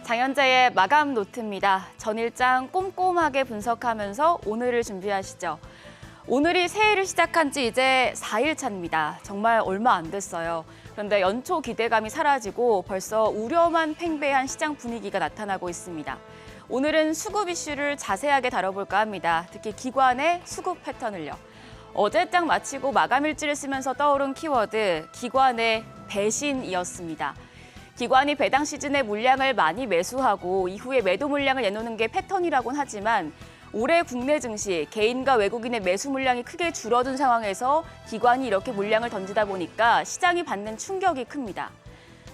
장현재의 마감 노트입니다. 전일장 꼼꼼하게 분석하면서 오늘을 준비하시죠. 오늘이 새해를 시작한 지 이제 4일 차입니다. 정말 얼마 안 됐어요. 그런데 연초 기대감이 사라지고 벌써 우려만 팽배한 시장 분위기가 나타나고 있습니다. 오늘은 수급 이슈를 자세하게 다뤄볼까 합니다. 특히 기관의 수급 패턴을요. 어제 장 마치고 마감일지를 쓰면서 떠오른 키워드, 기관의 배신이었습니다. 기관이 배당 시즌에 물량을 많이 매수하고 이후에 매도 물량을 내놓는 게 패턴이라고는 하지만 올해 국내 증시, 개인과 외국인의 매수 물량이 크게 줄어든 상황에서 기관이 이렇게 물량을 던지다 보니까 시장이 받는 충격이 큽니다.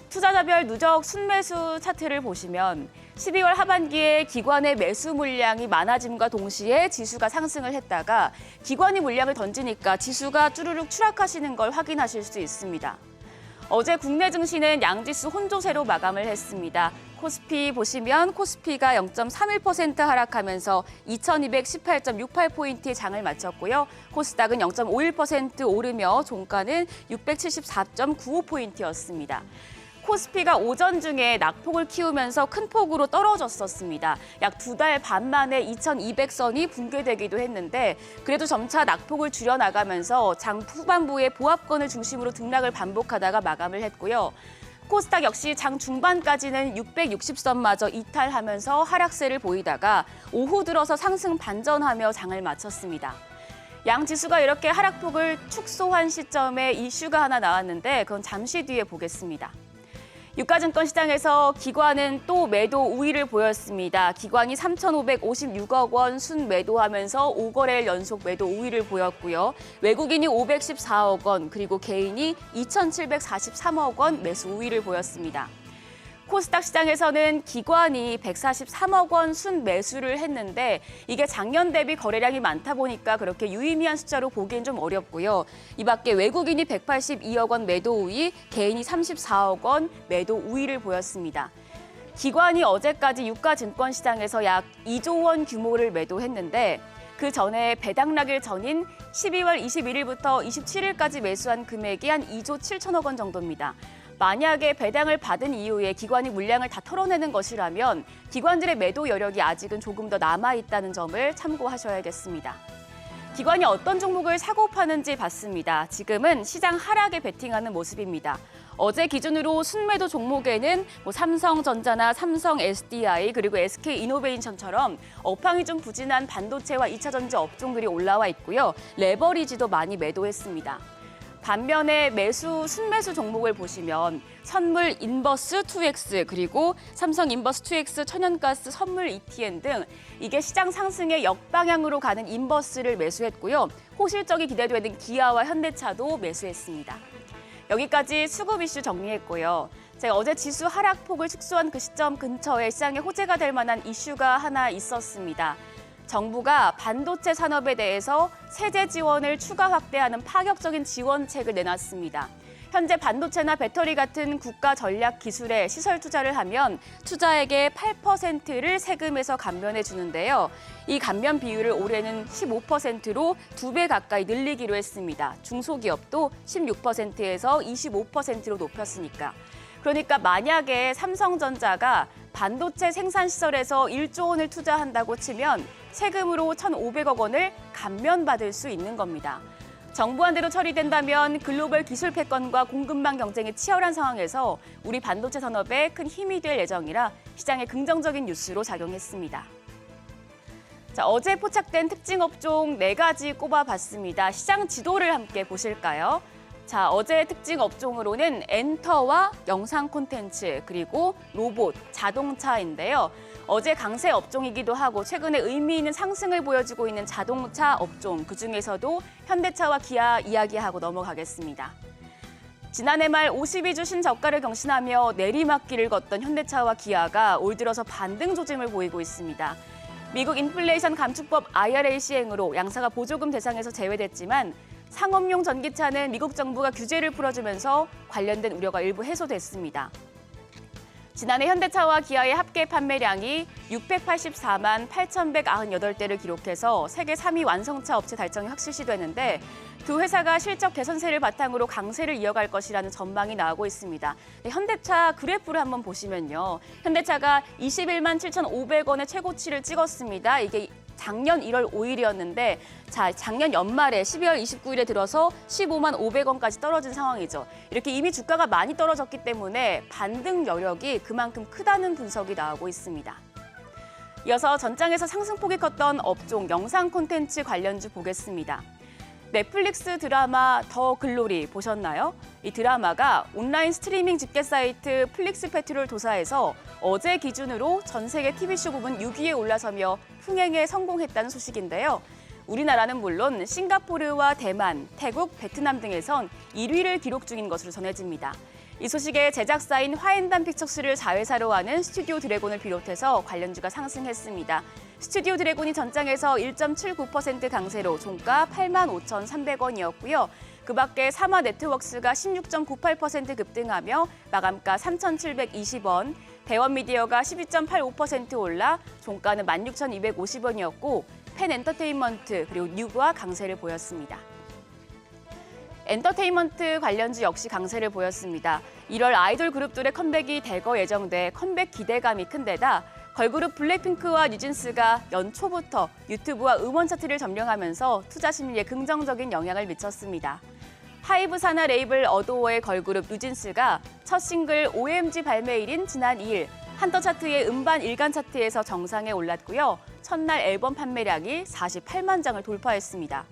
투자자별 누적 순매수 차트를 보시면 12월 하반기에 기관의 매수 물량이 많아짐과 동시에 지수가 상승을 했다가 기관이 물량을 던지니까 지수가 쭈루룩 추락하시는 걸 확인하실 수 있습니다. 어제 국내 증시는 양지수 혼조세로 마감을 했습니다. 코스피 보시면 코스피가 0.31% 하락하면서 2218.68포인트의 장을 마쳤고요. 코스닥은 0.51% 오르며 종가는 674.95포인트였습니다. 코스피가 오전 중에 낙폭을 키우면서 큰 폭으로 떨어졌었습니다. 약 2달 반 만에 2200선이 붕괴되기도 했는데 그래도 점차 낙폭을 줄여나가면서 장 후반부에 보합권을 중심으로 등락을 반복하다가 마감을 했고요. 코스닥 역시 장 중반까지는 660선마저 이탈하면서 하락세를 보이다가 오후 들어서 상승 반전하며 장을 마쳤습니다. 양 지수가 이렇게 하락폭을 축소한 시점에 이슈가 하나 나왔는데 그건 잠시 뒤에 보겠습니다. 유가증권 시장에서 기관은 또 매도 우위를 보였습니다. 기관이 3,556억 원 순매도하면서 5거래일 연속 매도 우위를 보였고요. 외국인이 514억 원, 그리고 개인이 2,743억 원 매수 우위를 보였습니다. 코스닥 시장에서는 기관이 143억 원 순매수를 했는데 이게 작년 대비 거래량이 많다 보니까 그렇게 유의미한 숫자로 보기엔 좀 어렵고요. 이 밖에 외국인이 182억 원 매도 우위, 개인이 34억 원 매도 우위를 보였습니다. 기관이 어제까지 유가증권 시장에서 약 2조 원 규모를 매도했는데 그 전에 배당락일 전인 12월 21일부터 27일까지 매수한 금액이 한 2조 7천억 원 정도입니다. 만약에 배당을 받은 이후에 기관이 물량을 다 털어내는 것이라면 기관들의 매도 여력이 아직은 조금 더 남아있다는 점을 참고하셔야겠습니다. 기관이 어떤 종목을 사고 파는지 봤습니다. 지금은 시장 하락에 베팅하는 모습입니다. 어제 기준으로 순매도 종목에는 삼성전자나 삼성 SDI 그리고 SK이노베이션처럼 업황이 좀 부진한 반도체와 2차전지 업종들이 올라와 있고요. 레버리지도 많이 매도했습니다. 반면에 순매수 종목을 보시면 선물 인버스 2X 그리고 삼성 인버스 2X 천연가스 선물 ETN 등 이게 시장 상승의 역방향으로 가는 인버스를 매수했고요. 호실적이 기대되는 기아와 현대차도 매수했습니다. 여기까지 수급 이슈 정리했고요. 제가 어제 지수 하락폭을 축소한 그 시점 근처에 시장에 호재가 될 만한 이슈가 하나 있었습니다. 정부가 반도체 산업에 대해서 세제 지원을 추가 확대하는 파격적인 지원책을 내놨습니다. 현재 반도체나 배터리 같은 국가 전략 기술에 시설 투자를 하면 투자액의 8%를 세금에서 감면해 주는데요. 이 감면 비율을 올해는 15%로 2배 가까이 늘리기로 했습니다. 중소기업도 16%에서 25%로 높였으니까. 그러니까 만약에 삼성전자가 반도체 생산 시설에서 1조 원을 투자한다고 치면 세금으로 1,500억 원을 감면받을 수 있는 겁니다. 정부안대로 처리된다면 글로벌 기술 패권과 공급망 경쟁이 치열한 상황에서 우리 반도체 산업에 큰 힘이 될 예정이라 시장에 긍정적인 뉴스로 작용했습니다. 자, 어제 포착된 특징 업종 4가지 꼽아봤습니다. 시장 지도를 함께 보실까요? 자, 어제 특징 업종으로는 엔터와 영상 콘텐츠, 그리고 로봇, 자동차인데요. 어제 강세 업종이기도 하고 최근에 의미 있는 상승을 보여주고 있는 자동차 업종, 그중에서도 현대차와 기아 이야기하고 넘어가겠습니다. 지난해 말 52주 신저가를 경신하며 내리막길을 걷던 현대차와 기아가 올 들어서 반등 조짐을 보이고 있습니다. 미국 인플레이션 감축법 IRA 시행으로 양사가 보조금 대상에서 제외됐지만 상업용 전기차는 미국 정부가 규제를 풀어주면서 관련된 우려가 일부 해소됐습니다. 지난해 현대차와 기아의 합계 판매량이 684만 8,198대를 기록해서 세계 3위 완성차 업체 달성이 확실시되는데 두 회사가 실적 개선세를 바탕으로 강세를 이어갈 것이라는 전망이 나오고 있습니다. 현대차 그래프를 한번 보시면요. 현대차가 21만 7,500원의 최고치를 찍었습니다. 이게 작년 1월 5일이었는데 작년 연말에 12월 29일에 들어서 15만 500원까지 떨어진 상황이죠. 이렇게 이미 주가가 많이 떨어졌기 때문에 반등 여력이 그만큼 크다는 분석이 나오고 있습니다. 이어서 전장에서 상승폭이 컸던 업종 영상 콘텐츠 관련주 보겠습니다. 넷플릭스 드라마 더 글로리 보셨나요? 이 드라마가 온라인 스트리밍 집계 사이트 플릭스페트롤 조사에서 어제 기준으로 전 세계 TV쇼 부문 6위에 올라서며 흥행에 성공했다는 소식인데요. 우리나라는 물론 싱가포르와 대만, 태국, 베트남 등에선 1위를 기록 중인 것으로 전해집니다. 이 소식에 제작사인 화엔단 픽처스를 자회사로 하는 스튜디오 드래곤을 비롯해서 관련주가 상승했습니다. 스튜디오 드래곤이 전장에서 1.79% 강세로 종가 85,300원이었고요. 그 밖에 사마 네트워크스가 16.98% 급등하며 마감가 3,720원, 대원미디어가 12.85% 올라 종가는 16,250원이었고 펜 엔터테인먼트 그리고 뉴브와 강세를 보였습니다. 엔터테인먼트 관련주 역시 강세를 보였습니다. 1월 아이돌 그룹들의 컴백이 대거 예정돼 컴백 기대감이 큰 데다 걸그룹 블랙핑크와 뉴진스가 연초부터 유튜브와 음원 차트를 점령하면서 투자 심리에 긍정적인 영향을 미쳤습니다. 하이브 산하 레이블 어도어의 걸그룹 뉴진스가 첫 싱글 OMG 발매일인 지난 2일 한터 차트의 음반 일간 차트에서 정상에 올랐고요. 첫날 앨범 판매량이 48만 장을 돌파했습니다.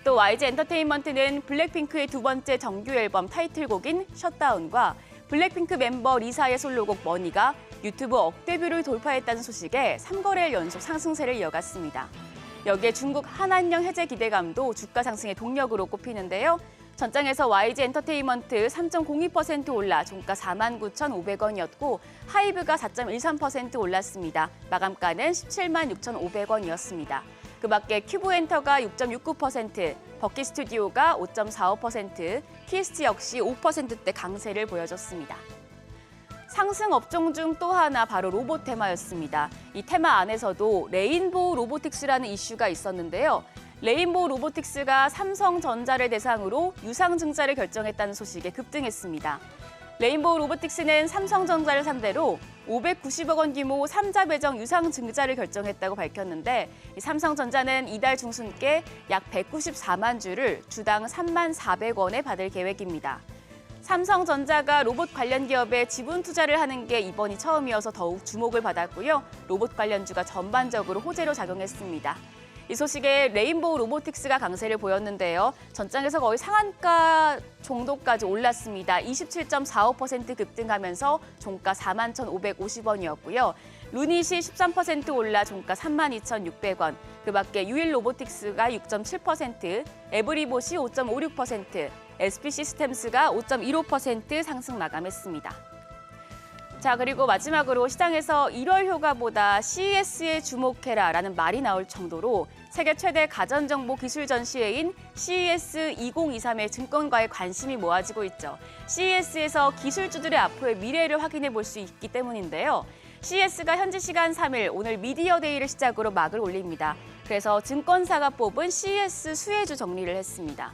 또 YG 엔터테인먼트는 블랙핑크의 두 번째 정규 앨범 타이틀곡인 셧다운과 블랙핑크 멤버 리사의 솔로곡 머니가 유튜브 억데뷔를 돌파했다는 소식에 3거래일 연속 상승세를 이어갔습니다. 여기에 중국 한안령 해제 기대감도 주가 상승의 동력으로 꼽히는데요. 전장에서 YG 엔터테인먼트 3.02% 올라 종가 49,500원이었고 하이브가 4.13% 올랐습니다. 마감가는 17만 6,500원이었습니다. 그 밖에 큐브엔터가 6.69%, 버키 스튜디오가 5.45%, TST 역시 5%대 강세를 보여줬습니다. 상승 업종 중 또 하나 바로 로봇 테마였습니다. 이 테마 안에서도 레인보우 로보틱스라는 이슈가 있었는데요. 레인보우 로보틱스가 삼성전자를 대상으로 유상 증자를 결정했다는 소식에 급등했습니다. 레인보우 로보틱스는 삼성전자를 상대로 590억 원 규모 3자 배정 유상 증자를 결정했다고 밝혔는데 삼성전자는 이달 중순께 약 194만 주를 주당 3만 400원에 받을 계획입니다. 삼성전자가 로봇 관련 기업에 지분 투자를 하는 게 이번이 처음이어서 더욱 주목을 받았고요. 로봇 관련주가 전반적으로 호재로 작용했습니다. 이 소식에 레인보우 로보틱스가 강세를 보였는데요. 전장에서 거의 상한가 정도까지 올랐습니다. 27.45% 급등하면서 종가 41,550원이었고요. 루닛이 13% 올라 종가 32,600원. 그 밖에 유일 로보틱스가 6.7%, 에브리봇이 5.56%, SP 시스템스가 5.15% 상승 마감했습니다. 자, 그리고 마지막으로 시장에서 1월 효과보다 CES에 주목해라라는 말이 나올 정도로 세계 최대 가전정보 기술 전시회인 CES 2023의 증권가의 관심이 모아지고 있죠. CES에서 기술주들의 앞으로의 미래를 확인해 볼 수 있기 때문인데요. CES가 현지 시간 3일 오늘 미디어데이를 시작으로 막을 올립니다. 그래서 증권사가 뽑은 CES 수혜주 정리를 했습니다.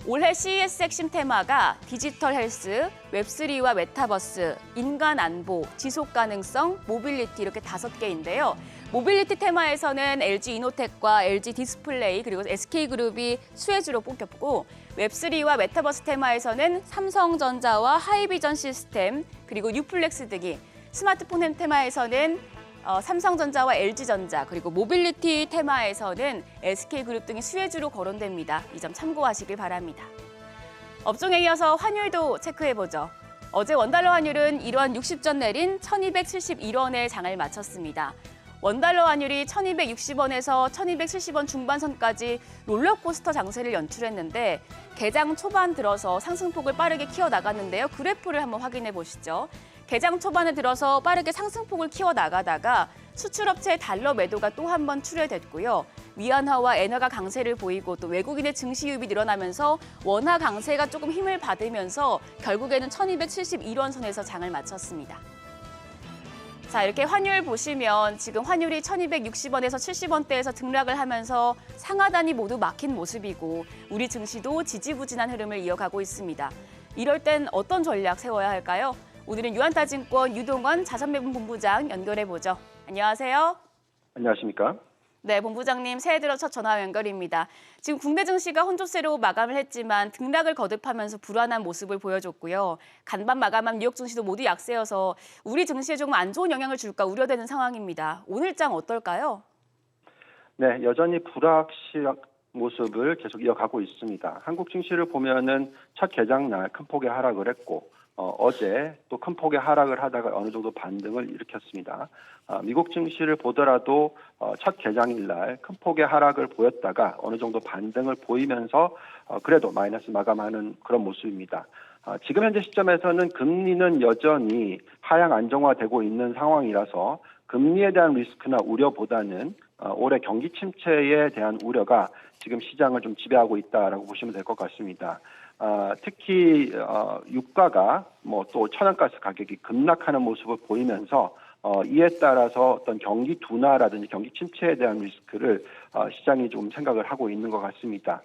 올해 CES 핵심 테마가 디지털 헬스, 웹3와 메타버스, 인간 안보, 지속 가능성, 모빌리티 이렇게 5개인데요. 모빌리티 테마에서는 LG 이노텍과 LG 디스플레이 그리고 SK그룹이 수혜주로 뽑혔고 웹3와 메타버스 테마에서는 삼성전자와 하이비전 시스템 그리고 뉴플렉스 등이 스마트폰 테마에서는 삼성전자와 LG전자 그리고 모빌리티 테마에서는 SK그룹 등이 수혜주로 거론됩니다. 이 점 참고하시길 바랍니다. 업종에 이어서 환율도 체크해보죠. 어제 원달러 환율은 1원 60전 내린 1271원에 장을 마쳤습니다. 원달러 환율이 1260원에서 1270원 중반선까지 롤러코스터 장세를 연출했는데 개장 초반 들어서 상승폭을 빠르게 키워나갔는데요. 그래프를 한번 확인해 보시죠. 개장 초반에 들어서 빠르게 상승폭을 키워나가다가 수출업체의 달러 매도가 또 한 번 출회됐고요. 위안화와 엔화가 강세를 보이고 또 외국인의 증시 유입이 늘어나면서 원화 강세가 조금 힘을 받으면서 결국에는 1271원 선에서 장을 마쳤습니다. 자, 이렇게 환율 보시면 지금 환율이 1260원에서 70원대에서 등락을 하면서 상하단이 모두 막힌 모습이고 우리 증시도 지지부진한 흐름을 이어가고 있습니다. 이럴 땐 어떤 전략 세워야 할까요? 오늘은 유한타증권 유동원 자산매분본부장 연결해보죠. 안녕하세요. 안녕하십니까? 네, 본부장님 새해 들어 첫 전화 연결입니다. 지금 국내 증시가 혼조세로 마감을 했지만 등락을 거듭하면서 불안한 모습을 보여줬고요. 간밤 마감한 뉴욕 증시도 모두 약세여서 우리 증시에 조금 안 좋은 영향을 줄까 우려되는 상황입니다. 오늘장 어떨까요? 네, 여전히 불확실한 모습을 계속 이어가고 있습니다. 한국 증시를 보면은 첫 개장 날 큰 폭의 하락을 했고 어제 또 큰 폭의 하락을 하다가 어느 정도 반등을 일으켰습니다. 미국 증시를 보더라도 첫 개장일 날 큰 폭의 하락을 보였다가 어느 정도 반등을 보이면서 그래도 마이너스 마감하는 그런 모습입니다. 지금 현재 시점에서는 금리는 여전히 하향 안정화되고 있는 상황이라서 금리에 대한 리스크나 우려보다는 올해 경기 침체에 대한 우려가 지금 시장을 좀 지배하고 있다라고 보시면 될 것 같습니다. 특히 유가가 또 천연가스 가격이 급락하는 모습을 보이면서 이에 따라서 어떤 경기 둔화라든지 경기 침체에 대한 리스크를 시장이 좀 생각을 하고 있는 것 같습니다.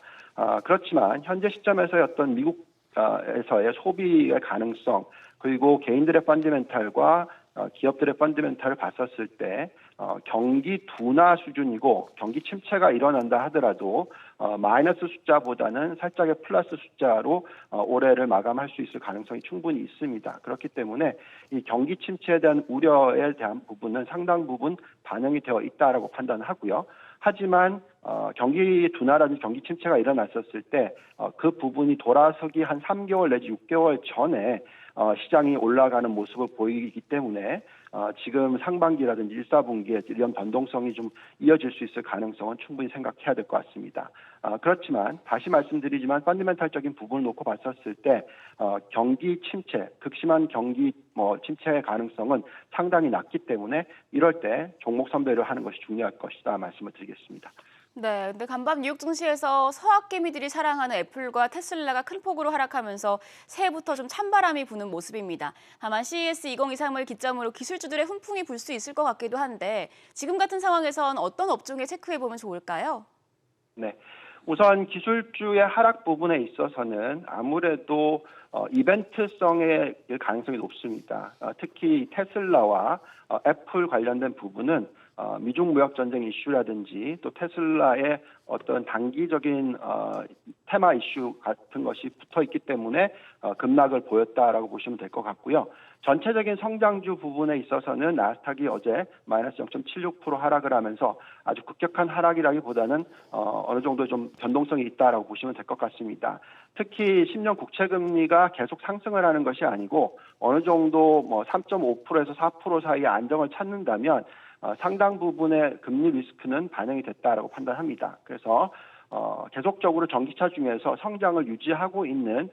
그렇지만 현재 시점에서의 어떤 미국에서의 소비의 가능성 그리고 개인들의 펀드멘탈과 기업들의 펀드멘탈을 봤었을 때 경기 둔화 수준이고 경기 침체가 일어난다 하더라도 마이너스 숫자보다는 살짝의 플러스 숫자로 올해를 마감할 수 있을 가능성이 충분히 있습니다. 그렇기 때문에 이 경기 침체에 대한 우려에 대한 부분은 상당 부분 반영이 되어 있다라고 판단하고요. 하지만 경기 둔화라든지 경기 침체가 일어났었을 때 그 부분이 돌아서기 한 3개월 내지 6개월 전에 시장이 올라가는 모습을 보이기 때문에 지금 상반기라든지 1, 4분기에 이런 변동성이 좀 이어질 수 있을 가능성은 충분히 생각해야 될 것 같습니다. 그렇지만 다시 말씀드리지만 펀더멘탈적인 부분을 놓고 봤었을 때 경기 침체, 극심한 경기 침체의 가능성은 상당히 낮기 때문에 이럴 때 종목 선별을 하는 것이 중요할 것이다 말씀을 드리겠습니다. 네, 근데 간밤 뉴욕 증시에서 서학개미들이 사랑하는 애플과 테슬라가 큰 폭으로 하락하면서 새해부터 좀 찬바람이 부는 모습입니다. 다만 CES 2023을 기점으로 기술주들의 훈풍이 불 수 있을 것 같기도 한데 지금 같은 상황에선 어떤 업종에 체크해보면 좋을까요? 네, 우선 기술주의 하락 부분에 있어서는 아무래도 이벤트성의 가능성이 높습니다. 특히 테슬라와 애플 관련된 부분은 미중 무역 전쟁 이슈라든지 또 테슬라의 어떤 단기적인 테마 이슈 같은 것이 붙어 있기 때문에 급락을 보였다라고 보시면 될 것 같고요. 전체적인 성장주 부분에 있어서는 나스닥이 어제 마이너스 0.76% 하락을 하면서 아주 급격한 하락이라기보다는 어느 정도 좀 변동성이 있다라고 보시면 될 것 같습니다. 특히 10년 국채 금리가 계속 상승을 하는 것이 아니고 어느 정도 3.5%에서 4% 사이에 안정을 찾는다면 상당 부분의 금리 리스크는 반영이 됐다라고 판단합니다. 그래서 계속적으로 전기차 중에서 성장을 유지하고 있는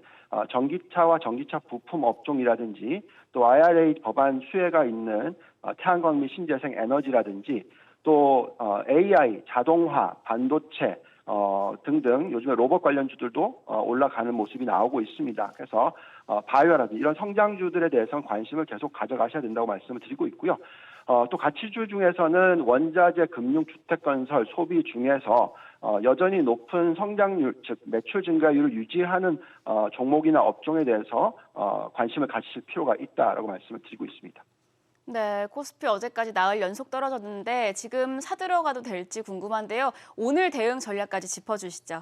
전기차와 전기차 부품 업종이라든지 또 IRA 법안 수혜가 있는 태양광 및 신재생 에너지라든지 또 AI, 자동화, 반도체 등등 요즘에 로봇 관련주들도 올라가는 모습이 나오고 있습니다. 그래서 바이오라든지 이런 성장주들에 대해서는 관심을 계속 가져가셔야 된다고 말씀을 드리고 있고요. 또 가치주 중에서는 원자재, 금융, 주택건설, 소비 중에서 여전히 높은 성장률, 즉 매출 증가율을 유지하는 종목이나 업종에 대해서 관심을 가지실 필요가 있다라고 말씀을 드리고 있습니다. 네, 코스피 어제까지 나흘 연속 떨어졌는데 지금 사들어가도 될지 궁금한데요. 오늘 대응 전략까지 짚어주시죠.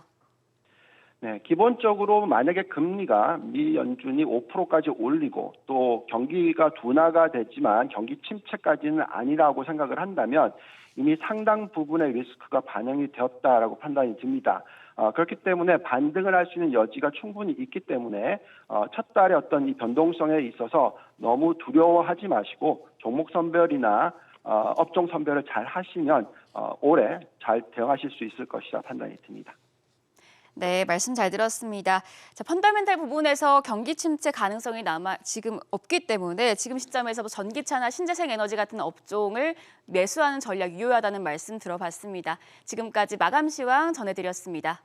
네, 기본적으로 만약에 금리가 미 연준이 5%까지 올리고 또 경기가 둔화가 되지만 경기 침체까지는 아니라고 생각을 한다면 이미 상당 부분의 리스크가 반영이 되었다라고 판단이 듭니다. 그렇기 때문에 반등을 할 수 있는 여지가 충분히 있기 때문에 첫 달에 어떤 이 변동성에 있어서 너무 두려워하지 마시고 종목 선별이나 업종 선별을 잘 하시면 올해 잘 대응하실 수 있을 것이라 판단이 듭니다. 네, 말씀 잘 들었습니다. 자, 펀더멘탈 부분에서 경기 침체 가능성이 지금 없기 때문에 지금 시점에서 전기차나 신재생 에너지 같은 업종을 매수하는 전략 유효하다는 말씀 들어봤습니다. 지금까지 마감 시황 전해드렸습니다.